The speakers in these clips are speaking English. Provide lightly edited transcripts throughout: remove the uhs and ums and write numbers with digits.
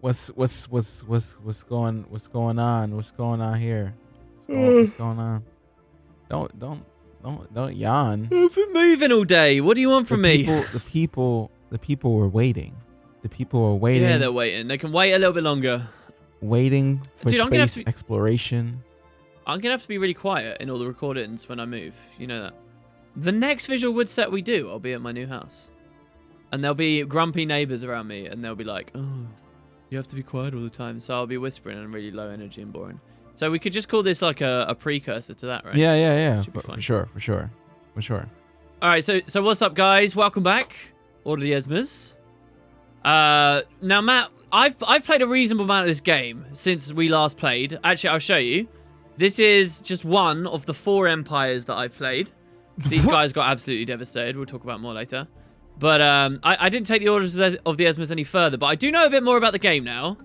What's going on? What's going on here? What's going on? Don't yawn. I've been moving all day. What do you want from me? The people were waiting. The people were waiting. Yeah, they're waiting. They can wait a little bit longer. Waiting for space exploration. I'm going to have to be really quiet in all the recordings when I move. You know that. The next VisualWood set we do, I'll be at my new house. And there'll be grumpy neighbors around me, and they'll be like, oh, you have to be quiet all the time. So I'll be whispering and really low energy and boring. So we could just call this like a precursor to that, right? Yeah. For sure. All right, so what's up, guys? Welcome back. Order the Esmers. Now, Matt, I've played a reasonable amount of this game since we last played. Actually, I'll show you. This is just one of the 4 empires that I've played. These guys got absolutely devastated. We'll talk about more later. But I didn't take the orders of the Esmers any further, but I do know a bit more about the game now.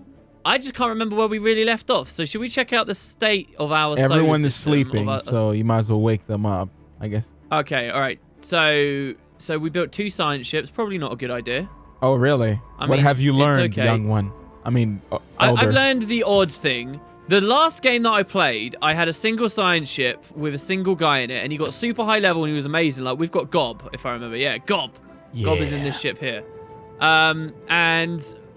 I just can't remember where we really left off. So should we check out the state of our solar system? Everyone is sleeping, so you might as well wake them up, I guess. Okay, all right. So we built 2 science ships. Probably not a good idea. Oh, really? What have you learned, young one? I mean, I've learned the odd thing. The last game that I played, I had a single science ship with a single guy in it, and he got super high level and he was amazing. Like, we've got Gob, if I remember. Yeah, Gob. Yeah. Gob is in this ship here.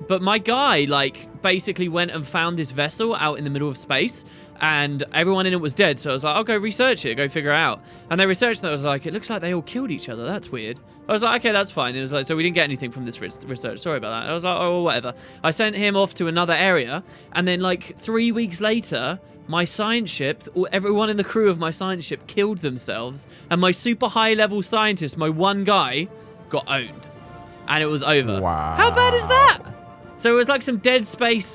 But my guy, like, basically went and found this vessel out in the middle of space, and everyone in it was dead. So I was like, I'll go research it, go figure it out. And they researched that. I was like, it looks like they all killed each other. That's weird. I was like, okay, that's fine. And it was like, so we didn't get anything from this research. Sorry about that. I was like, oh, whatever. I sent him off to another area, and then like 3 weeks later, my science ship, everyone in the crew of my science ship killed themselves, and my super high level scientist, my one guy, got owned. And it was over. Wow. How bad is that? So it was like some dead space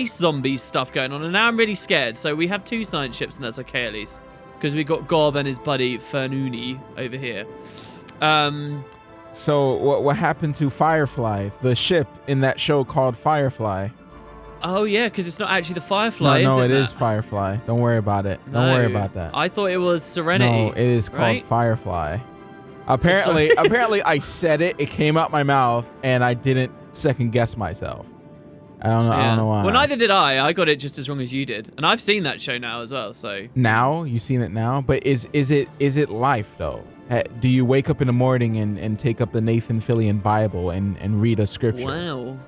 zombie stuff going on, and now I'm really scared. So we have 2 science ships, and that's okay at least, because we got Gob and his buddy Fernuni over here. So what happened to Firefly, the ship in that show called Firefly? Oh yeah, because it's not actually the Firefly. No, it is Firefly. Don't worry about it. Don't worry about that. I thought it was Serenity. No, it is called Firefly. Apparently, I said it. It came out my mouth, and I didn't second guess myself. I don't know why. Well, neither did I. I got it just as wrong as you did, and I've seen that show now as well. So now you've seen it now, but is it life though? Do you wake up in the morning and take up the Nathan Fillion Bible and read a scripture? Wow.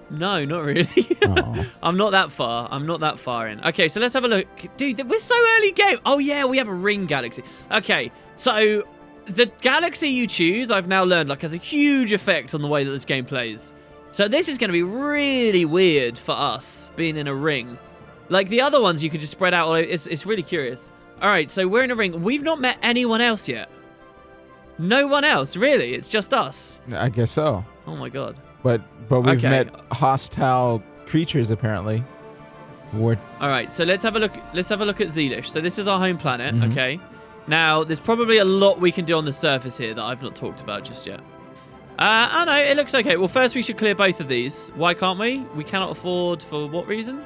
No, not really. Oh. I'm not that far in. Okay, so let's have a look. Dude, we're so early game. Oh yeah, we have a ring galaxy. Okay, so the galaxy you choose, I've now learned, like, has a huge effect on the way that this game plays. So this is going to be really weird for us, being in a ring. Like the other ones, you could just spread out. It's really curious. All right, so we're in a ring. We've not met anyone else yet. No one else, really. It's just us. I guess so. Oh my god. But we've met hostile creatures apparently. All right, so let's have a look. Let's have a look at Zealish. So this is our home planet. Mm-hmm. Okay. Now there's probably a lot we can do on the surface here that I've not talked about just yet. I know it looks okay. Well, first we should clear both of these. Why can't we? We cannot afford. For what reason?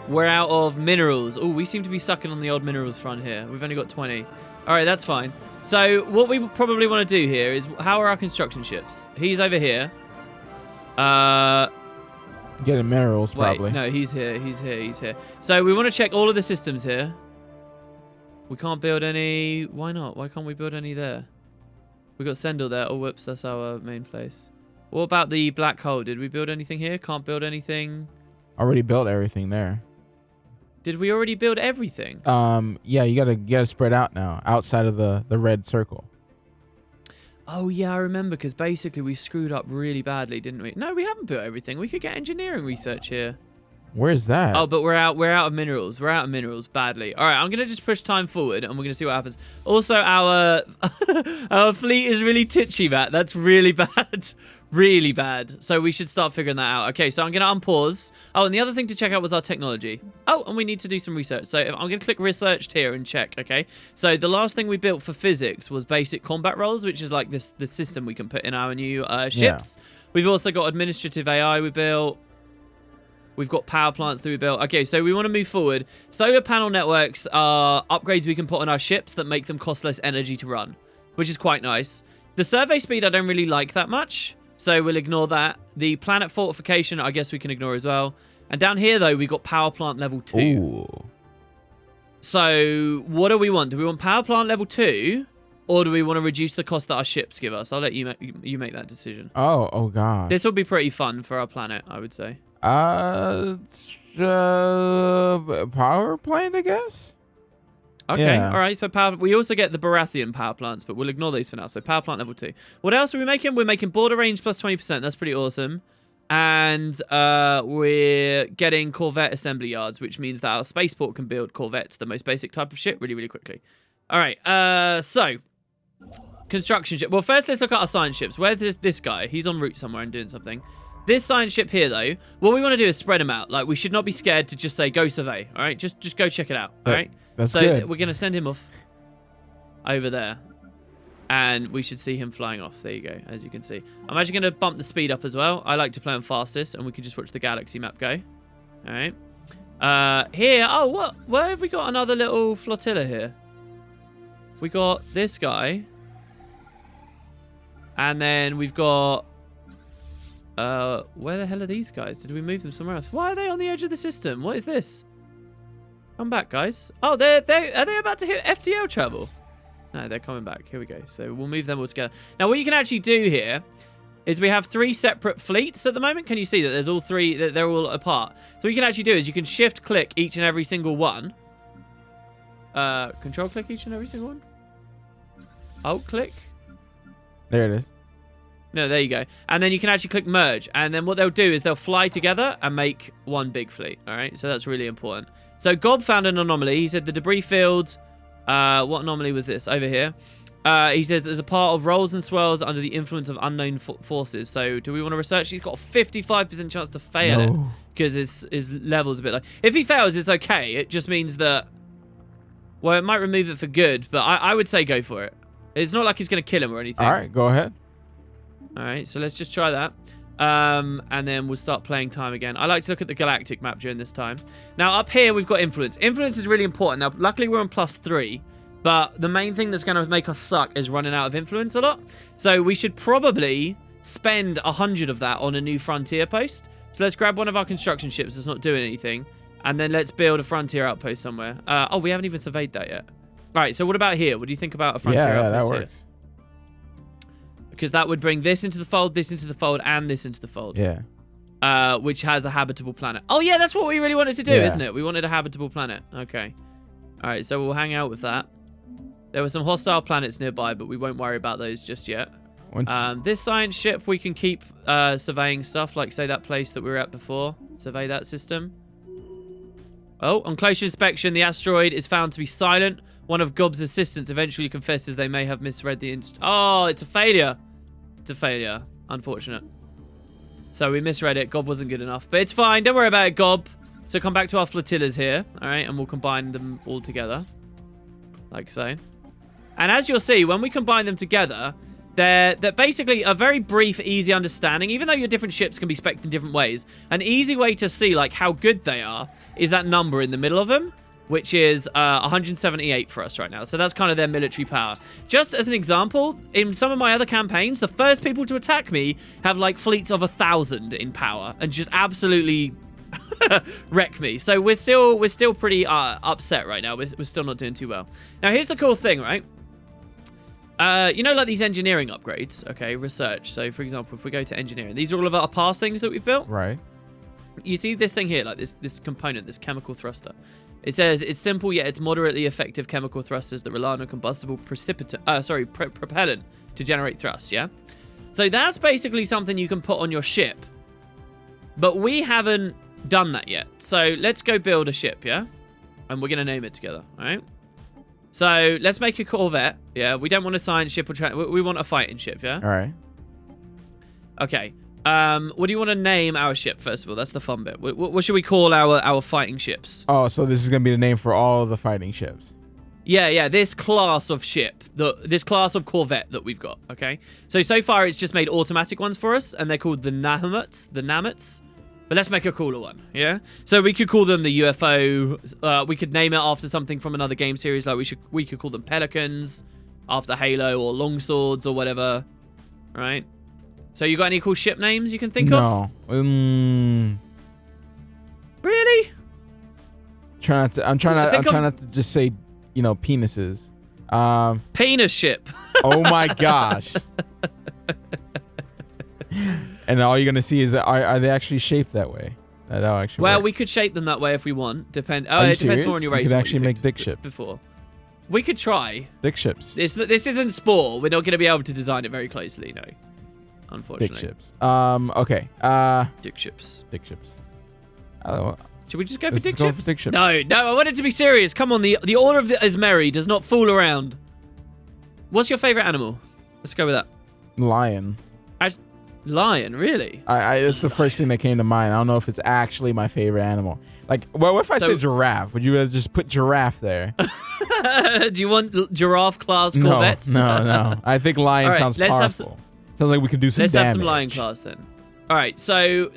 We're out of minerals. Oh, we seem to be sucking on the old minerals front here. We've only got 20. All right, that's fine. So what we probably want to do here is, how are our construction ships? He's over here. Getting minerals, probably. Wait, no, he's here. He's here. He's here. So we want to check all of the systems here. We can't build any. Why not? Why can't we build any there? We got Sendel there. Oh, whoops, that's our main place. What about the black hole? Did we build anything here? Can't build anything. Already built everything there. Did we already build everything? Yeah, you gotta spread out now, outside of the red circle. Oh yeah, I remember, because basically we screwed up really badly, didn't we? No, we haven't built everything. We could get engineering research here. Where's that? Oh, but we're out of minerals. We're out of minerals badly. All right, I'm gonna just push time forward, and we're gonna see what happens. Also, our our fleet is really titchy, Matt. That's really bad, really bad. So we should start figuring that out. Okay, so I'm gonna unpause. Oh, and the other thing to check out was our technology. Oh, and we need to do some research. So I'm gonna click researched here and check. Okay, so the last thing we built for physics was basic combat roles, which is like the system we can put in our new ships. Yeah. We've also got administrative AI we built. We've got power plants that we built. Okay, so we want to move forward. Solar panel networks are upgrades we can put on our ships that make them cost less energy to run, which is quite nice. The survey speed I don't really like that much. So we'll ignore that. The planet fortification, I guess we can ignore as well. And down here, though, we got power plant level 2. Ooh. So what do we want? Do we want power plant level 2? Or do we want to reduce the cost that our ships give us? I'll let you make that decision. Oh God. This will be pretty fun for our planet, I would say. Power plant, I guess. Okay, Yeah. all right. So we also get the Baratheon power plants, but we'll ignore these for now. So power plant level 2. What else are we making? We're making border range plus 20%. That's pretty awesome. And we're getting Corvette assembly yards, which means that our spaceport can build Corvettes, the most basic type of ship, really, really quickly. All right. So construction ship. Well, first let's look at our science ships. Where's this guy? He's en route somewhere and doing something. This science ship here, though, what we want to do is spread them out. Like, we should not be scared to just say, go survey. All right? Just go check it out. All right? That's so good. We're going to send him off over there. And we should see him flying off. There you go, as you can see. I'm actually going to bump the speed up as well. I like to play on fastest, and we can just watch the galaxy map go. All right. Here, oh, where have we got another little flotilla here? We got this guy. And then we've got... where the hell are these guys? Did we move them somewhere else? Why are they on the edge of the system? What is this? Come back, guys. Oh, are they about to hit FTL travel? No, they're coming back. Here we go. So we'll move them all together. Now, what you can actually do here is we have 3 separate fleets at the moment. Can you see that there's all 3? That they're all apart. So what you can actually do is you can shift-click each and every single one. Control-click each and every single one. Alt-click. There it is. No, there you go. And then you can actually click merge. And then what they'll do is they'll fly together and make one big fleet. All right? So that's really important. So Gob found an anomaly. He said the debris field... what anomaly was this? Over here. He says as a part of rolls and swirls under the influence of unknown forces. So do we want to research? He's got a 55% chance to fail it. Because his level's a bit low. If he fails, it's okay. It just means that... Well, it might remove it for good. But I would say go for it. It's not like he's going to kill him or anything. All right, go ahead. All right, so let's just try that. And then we'll start playing time again. I like to look at the galactic map during this time. Now, up here, we've got influence. Influence is really important. Now, luckily, we're on +3. But the main thing that's going to make us suck is running out of influence a lot. So we should probably spend 100 of that on a new frontier post. So let's grab one of our construction ships that's not doing anything. And then let's build a frontier outpost somewhere. Oh, we haven't even surveyed that yet. All right, so what about here? What do you think about a frontier outpost that here? works. Because that would bring this into the fold, this into the fold, and this into the fold. Yeah. Which has a habitable planet. Oh, yeah, that's what we really wanted to do, isn't it? We wanted a habitable planet. Okay. All right, so we'll hang out with that. There were some hostile planets nearby, but we won't worry about those just yet. This science ship, we can keep surveying stuff, like, say, that place that we were at before. Survey that system. Oh, on closer inspection, the asteroid is found to be silent. One of Gob's assistants eventually confesses they may have misread the Oh, it's a failure. It's a failure. Unfortunate. So we misread it. Gob wasn't good enough. But it's fine. Don't worry about it, Gob. So come back to our flotillas here. All right. And we'll combine them all together. Like so. And as you'll see, when we combine them together, they're basically a very brief, easy understanding. Even though your different ships can be spec'd in different ways, an easy way to see like how good they are is that number in the middle of them, which is 178 for us right now. So that's kind of their military power. Just as an example, in some of my other campaigns, the first people to attack me have like fleets of 1,000 in power and just absolutely wreck me. So we're still pretty upset right now. We're still not doing too well. Now here's the cool thing, right? You know, like these engineering upgrades, okay, research. So for example, if we go to engineering, these are all of our pass things that we've built. Right. You see this thing here, like this component, this chemical thruster. It says it's simple yet it's moderately effective chemical thrusters that rely on a combustible propellant to generate thrust, yeah? So that's basically something you can put on your ship. But we haven't done that yet. So let's go build a ship, yeah? And we're going to name it together, all right? So let's make a Corvette, yeah? We don't want a science ship or we want a fighting ship, yeah? All right. Okay. What do you want to name our ship, first of all? That's the fun bit. What should we call our fighting ships? Oh, so this is going to be the name for all of the fighting ships. Yeah, this class of ship, this class of Corvette that we've got, okay? So far it's just made automatic ones for us, and they're called the Namets. But let's make a cooler one, yeah? So we could call them the UFO. We could name it after something from another game series, like we could call them Pelicans, after Halo, or Longswords, or whatever, right? So you got any cool ship names you can think of? No. Really? I'm trying not to just say, penises. Penis ship. Oh my gosh. And all you're gonna see is are they actually shaped that way? Well, we could shape them that way if we want. It depends more on your race. We could actually make dick ships. Before. We could try. Dick ships. This isn't sport. We're not going to be able to design it very closely, no. Unfortunately. Dick ships. Okay. Dick ships. Dick ships. Should we just go for dick ships? Go for dick ships. No, I want it to be serious. Come on, the Order of the Esmeri does not fool around. What's your favorite animal? Let's go with that. Lion. Lion, really? It's the first thing that came to mind. I don't know if it's actually my favorite animal. What if I said giraffe? Would you just put giraffe there? Do you want giraffe class Corvettes? No. I think lion sounds powerful. Sounds like we could do some damage. Let's have some lion class then. All right, so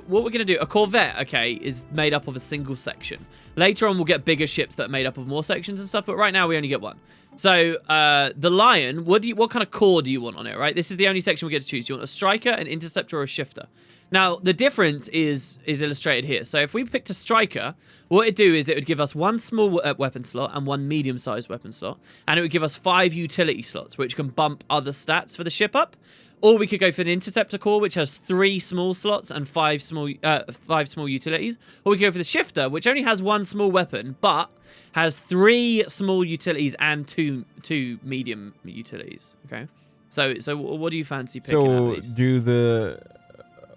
what we're going to do, a Corvette, okay, is made up of a single section. Later on, we'll get bigger ships that are made up of more sections and stuff, but right now we only get one. So the Lion, what kind of core do you want on it, right? This is the only section we get to choose. Do you want a striker, an interceptor, or a shifter? Now, the difference is illustrated here. So if we picked a striker, what it'd do is it would give us one small weapon slot and one medium-sized weapon slot, and it would give us 5 utility slots, which can bump other stats for the ship up. Or we could go for an interceptor core, which has 3 small slots and 5 small utilities. Or we could go for the shifter, which only has 1 small weapon, but has 3 small utilities and two medium utilities. Okay, so what do you fancy picking? So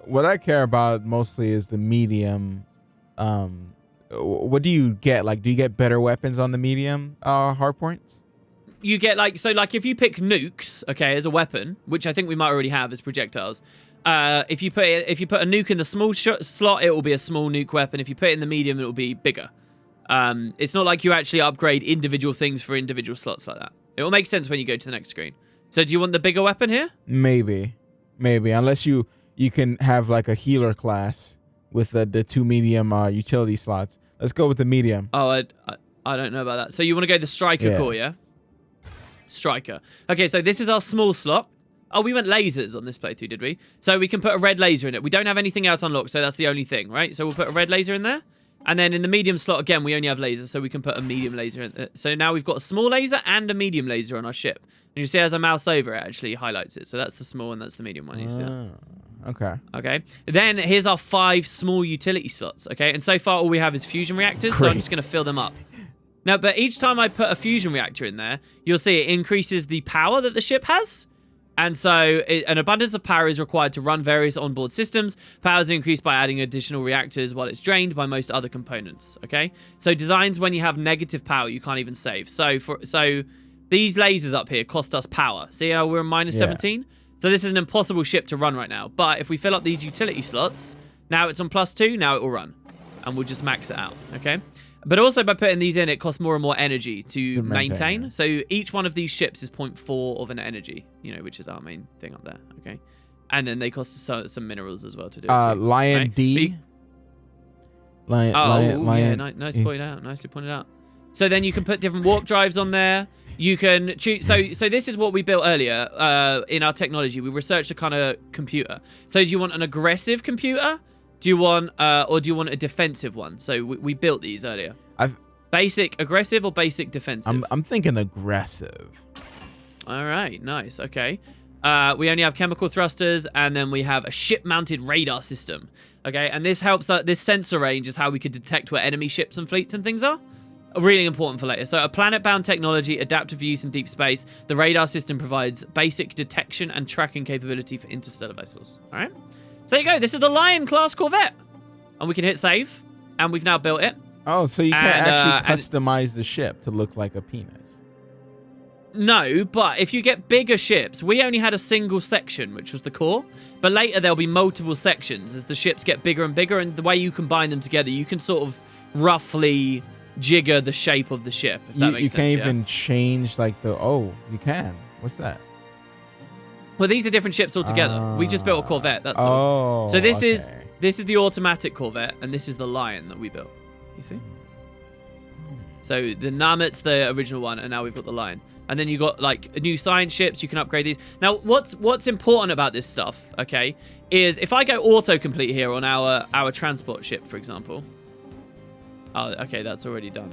what I care about mostly is the medium. What do you get? Do you get better weapons on the medium hard points? You get if you pick nukes, okay, as a weapon, which I think we might already have as projectiles. If you put a nuke in the small slot, it will be a small nuke weapon. If you put it in the medium, it will be bigger. It's not like you actually upgrade individual things for individual slots like that. It will make sense when you go to the next screen. So do you want the bigger weapon here? Maybe, unless you can have a healer class with the 2 medium utility slots. Let's go with the medium. Oh, I don't know about that. So you want to go the striker core, yeah? Striker. Okay, so this is our small slot. Oh, we went lasers on this playthrough, did we? So we can put a red laser in it. We don't have anything else unlocked, so that's the only thing, right? So we'll put a red laser in there. And then in the medium slot, again, we only have lasers, so we can put a medium laser in there. So now we've got a small laser and a medium laser on our ship. And you see as I mouse over, it actually highlights it. So that's the small and that's the medium one. You see that? Okay. Then here's our 5 small utility slots, okay? And so far, all we have is fusion reactors, so I'm just going to fill them up. Now, but each time I put a fusion reactor in there, you'll see it increases the power that the ship has. And so an abundance of power is required to run various onboard systems. Power is increased by adding additional reactors while it's drained by most other components, okay? So designs when you have negative power, you can't even save. So these lasers up here cost us power. See how we're minus 17? So this is an impossible ship to run right now. But if we fill up these utility slots, now it's on +2, now it will run. And we'll just max it out, okay? But also by putting these in, it costs more and more energy to maintain. So each one of these ships is 0.4 of an energy, which is our main thing up there, okay? And then they cost some minerals as well to do it too, Lion right? D. Nicely pointed out. So then you can put different warp drives on there. You can choose. So this is what we built earlier in our technology. We researched a kind of computer. So do you want an aggressive computer? Do you want a defensive one? So we built these earlier. Basic aggressive or basic defensive? I'm thinking aggressive. All right, nice. Okay. We only have chemical thrusters, and then we have a ship-mounted radar system. Okay, and this helps. This sensor range is how we could detect where enemy ships and fleets and things are. Really important for later. So a planet-bound technology, adaptive use in deep space. The radar system provides basic detection and tracking capability for interstellar vessels. All right. So there you go. This is the Lion class Corvette. And we can hit save. And we've now built it. Oh, so you can't actually customize the ship to look like a penis. No, but if you get bigger ships, we only had a single section, which was the core. But later there'll be multiple sections as the ships get bigger and bigger. And the way you combine them together, you can sort of roughly jigger the shape of the ship, if that makes sense. You can't even change you can. What's that? Well, these are different ships altogether. We just built a Corvette, that's all. So this is the automatic Corvette, and this is the Lion that we built. You see? So the Namet's the original one, and now we've got the Lion. And then you got like new science ships. You can upgrade these. Now, what's important about this stuff, okay, is if I go autocomplete here on our transport ship, for example. Oh, okay, that's already done.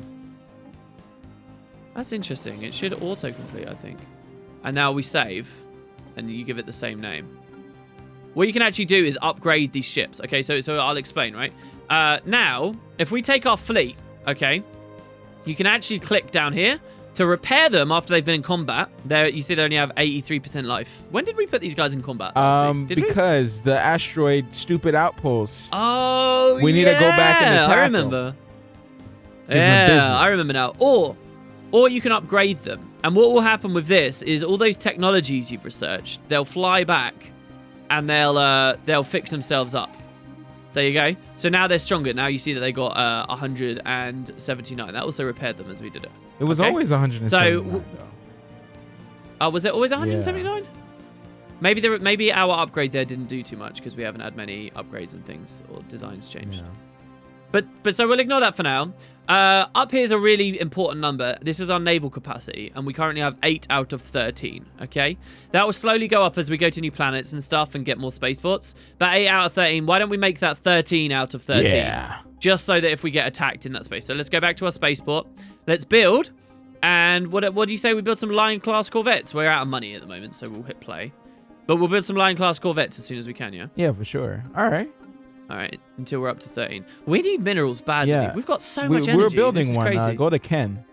That's interesting. It should autocomplete, I think. And now we save, and you give it the same name. What you can actually do is upgrade these ships. Okay, so I'll explain, right? Now, if we take our fleet, okay, you can actually click down here to repair them after they've been in combat. There, you see they only have 83% life. When did we put these guys in combat? Because the asteroid stupid outposts. Oh, we need to go back and attack I remember. Yeah, I remember now. Or you can upgrade them. And what will happen with this is all those technologies you've researched, they'll fly back and they'll fix themselves up. So there you go. So now they're stronger. Now you see that they got 179. That also repaired them as we did it. It was always 179. So, was it always 179? Yeah. Maybe our upgrade there didn't do too much because we haven't had many upgrades and things or designs changed. Yeah. But so we'll ignore that for now. Up here is a really important number. This is our naval capacity, and we currently have 8 out of 13, okay? That will slowly go up as we go to new planets and stuff and get more spaceports. But 8 out of 13, why don't we make that 13 out of 13? Yeah. Just so that if we get attacked in that space. So let's go back to our spaceport. Let's build. And what do you say? We build some Lion-class corvettes. We're out of money at the moment, so we'll hit play. But we'll build some Lion-class corvettes as soon as we can, yeah? Yeah, for sure. All right. All right, until we're up to 13. We need minerals badly. Yeah. We've got so much energy. We're building this is one. crazy. Go to Ken.